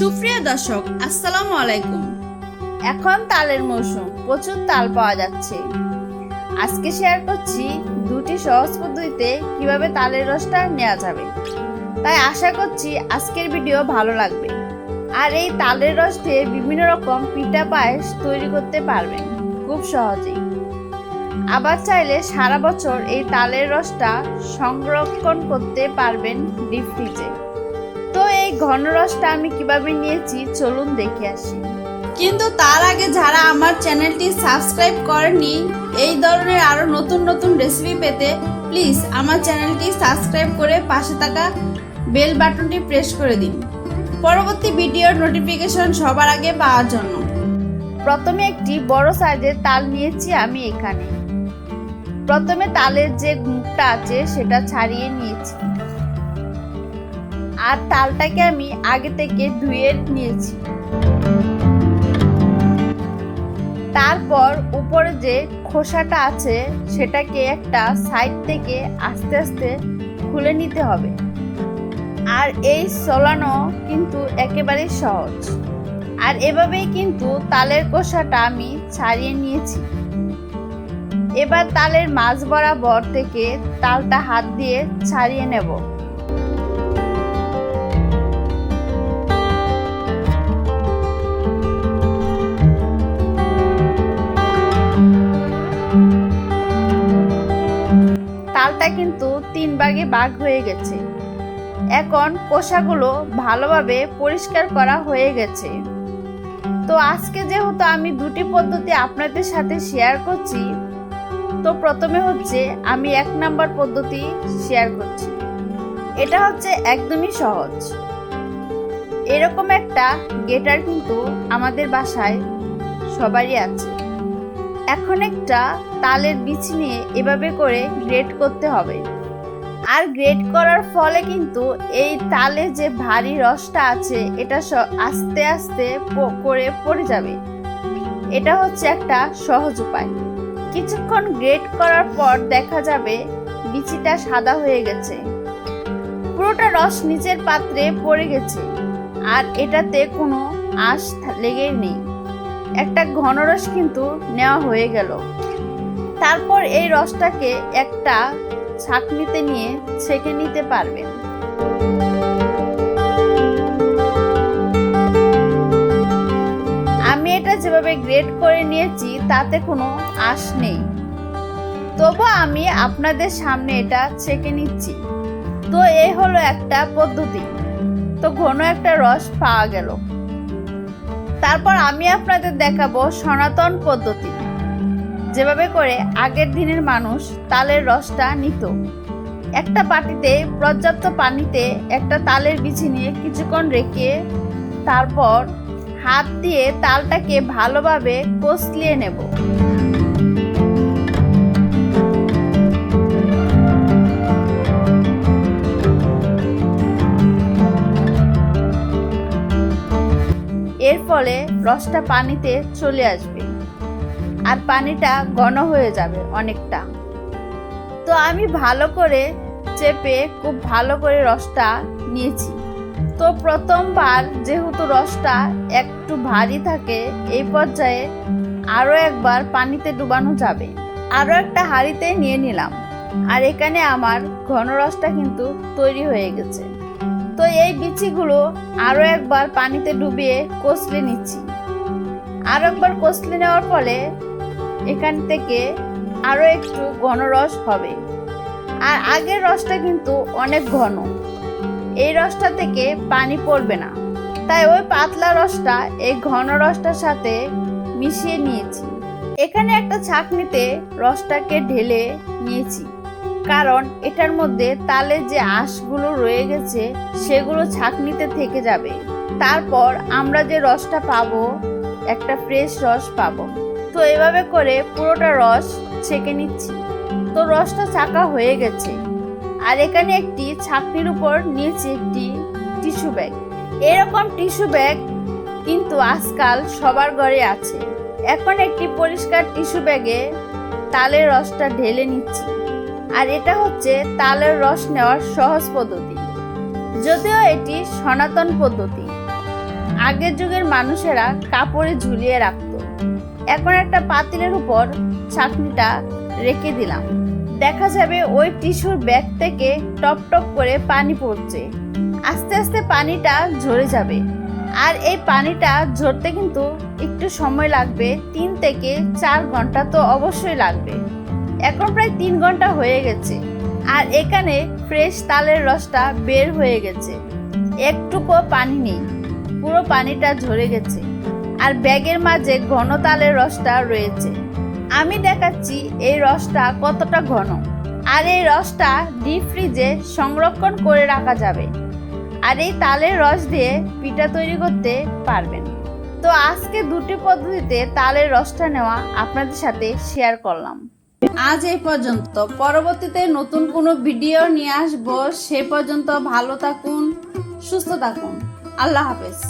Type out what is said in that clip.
সুপ্রিয় দর্শক, আসসালামু আলাইকুম। এখন তালের মৌসুম, প্রচুর তাল পাওয়া যাচ্ছে। আজকে শেয়ার করছি দুটি সহজ পদ্ধতিতে কিভাবে তালের রসটা নেওয়া যাবে। তাই আশা করছি আজকের ভিডিও ভালো লাগবে। আর এই তালের রস দিয়ে বিভিন্ন রকম পিঠা পায়েস তৈরি করতে পারবেন খুব সহজেই। আবার চাইলে সারা বছর এই তালের রসটা সংরক্ষণ করতে পারবেন ডিপ ফ্রিজে। তো এই ঘন রসটা আমি কিভাবে নিয়েছি চলুন দেখে আসি। কিন্তু তার আগে যারা আমার চ্যানেলটি সাবস্ক্রাইব করেননি, এই ধরনের আরো নতুন নতুন রেসিপি পেতে প্লিজ আমার চ্যানেলটি সাবস্ক্রাইব করে পাশে থাকা বেল বাটনটি প্রেস করে দিন, পরবর্তী ভিডিওর নোটিফিকেশন সবার আগে পাওয়ার জন্য। প্রথমে একটি বড় সাইজের তাল নিয়েছি আমি এখানে। প্রথমে তালের যে মুখটা আছে সেটা ছাড়িয়ে নিয়েছি, আর তালটাকে আমি আগে থেকে ধুয়ে নিয়েছি। তারপর উপরে যে খোসাটা আছে সেটাকে একটা সাইড থেকে আস্তে আস্তে খুলে নিতে হবে। আর এই ছড়ানো কিন্তু একেবারেই সহজ। আর এভাবেই কিন্তু তালের খোসাটা আমি ছাড়িয়ে নিয়েছি। এবার তালের মাঝ বরাবর থেকে তালটা হাত দিয়ে ছাড়িয়ে নেব। তালটা কিন্তু 3 ভাগে ভাগ হয়ে গেছে। এখন কোষাগুলো ভালোভাবে পরিষ্কার করা হয়ে গেছে। তো আজকে যেহেতু আমি দুটি পদ্ধতি আপনাদের সাথে শেয়ার করছি, তো প্রথমে হচ্ছে আমি 1 নাম্বার পদ্ধতি শেয়ার করছি। এটা হচ্ছে একদমই সহজ। এরকম একটা গ্রেটার কিন্তু আমাদের বাসায় সবারই আছে। এখন একটা তালের বিচি নিয়ে এভাবে করে গ্রেট করতে হবে। আর গ্রেট করার ফলে কিন্তু এই তালে যে ভারী রসটা আছে এটা আস্তে আস্তে করে পড়ে যাবে। এটা হচ্ছে একটা সহজ উপায়। কিছুক্ষণ গ্রেট করার পর দেখা যাবে বিচিটা সাদা হয়ে গেছে, পুরোটা রস নিচের পাত্রে পড়ে গেছে, আর এটাতে কোনো আঁশ লেগেই নেই। একটা ঘন রস কিন্তু নেওয়া হয়ে গেল। তারপর এই রসটাকে একটা ছাঁকনিতে নিয়ে ছেঁকে নিতে পারবেন। আমি এটা যেভাবে গ্রেট করে নিয়েছি তাতে কোনো আঁশ নেই, তবু আমি আপনাদের সামনে এটা ছেঁকে নিচ্ছি। তো এই হলো একটা পদ্ধতি। তো ঘন একটা রস পাওয়া গেল। তারপর আমি আপনাদের দেখাবো সনাতন পদ্ধতি, যেভাবে করে আগের দিনের মানুষ তালের রসটা নিত। একটা বাটিতে পর্যাপ্ত পানিতে একটা তালের বিচি নিয়ে কিছুক্ষণ রেখে তারপর হাত দিয়ে তালটাকে ভালোভাবে কষলিয়ে নেব। এর ফলে রসটা পানিতে চলে আসবে আর পানিটা ঘন হয়ে যাবে অনেকটা। তো আমি ভালো করে চেপে খুব ভালো করে রসটা নিয়েছি। তো প্রথমবার যেহেতু রসটা একটু ভারী থাকে, এই পর্যায়ে আরও একবার পানিতে ডুবানো যাবে। আরও একটা হাঁড়িতে নিয়ে নিলাম, আর এখানে আমার ঘন রসটা কিন্তু তৈরি হয়ে গেছে। তো এই বিচিগুলো আরও একবার পানিতে ডুবিয়ে কষলে নিচ্ছি। আরও একবার কষলে নেওয়ার ফলে এখান থেকে আরও একটু ঘন রস হবে। আর আগের রসটা কিন্তু অনেক ঘন, এই রসটা থেকে পানি পড়বে না। তাই ওই পাতলা রসটা এই ঘন রসটার সাথে মিশিয়ে নিয়েছি। এখানে একটা ছাঁকনিতে রসটাকে ঢেলে নিয়েছি, কারণ এটার মধ্যে তালের যে আঁশগুলো রয়ে গেছে সেগুলো ছাঁকনিতে থেকে যাবে। তারপর আমরা যে রসটা পাবো একটা ফ্রেশ রস পাবো। তো এভাবে করে পুরোটা রস ছেঁকে নিচ্ছি। তো রসটা ছাঁকা হয়ে গেছে। আর এখানে একটি ছাঁকনির উপর নিয়েছি একটি টিস্যু ব্যাগ। এরকম টিস্যু ব্যাগ কিন্তু আজকাল সবার ঘরে আছে। এখন একটি পরিষ্কার টিস্যু ব্যাগে তালের রসটা ঢেলে নিচ্ছি। আর এটা হচ্ছে তালের রস নেওয়ার সহজ পদ্ধতি, যদিও এটি সনাতন পদ্ধতি। আগের যুগের মানুষেরা কাপড়ে ঝুলিয়ে রাখতো। এখন একটা পাতিলের উপর ছাঁকনিটা রেখে দিলাম। দেখা যাবে ওই টিস্যুর ব্যাগ থেকে টপ টপ করে পানি পড়ছে। আস্তে আস্তে পানিটা ঝরে যাবে। আর এই পানিটা ঝরতে কিন্তু একটু সময় লাগবে, 3 থেকে 4 ঘন্টা তো অবশ্যই লাগবে। এখন প্রায় 3 ঘন্টা হয়ে গেছে আর এখানে ফ্রেশ তালের রসটা বের হয়ে গেছে। একটুকু পানি নেই, পুরো পানিটা ঝরে গেছে আর ব্যাগের মাঝে ঘন তালের রসটা রয়েছে। আমি দেখাচ্ছি এই রসটা কতটা ঘন। আর এই রসটা ডিপ ফ্রিজে সংরক্ষণ করে রাখা যাবে। আর এই তালের রস দিয়ে পিঠা তৈরি করতে পারবেন। তো আজকে দুটি পদ্ধতিতে তালের রসটা নেওয়া আপনাদের সাথে শেয়ার করলাম। আজ এই পর্যন্ত, পরবর্তীতে নতুন কোনো ভিডিও নিয়ে আসবো। সে পর্যন্ত ভালো থাকুন, সুস্থ থাকুন। আল্লাহ হাফেজ।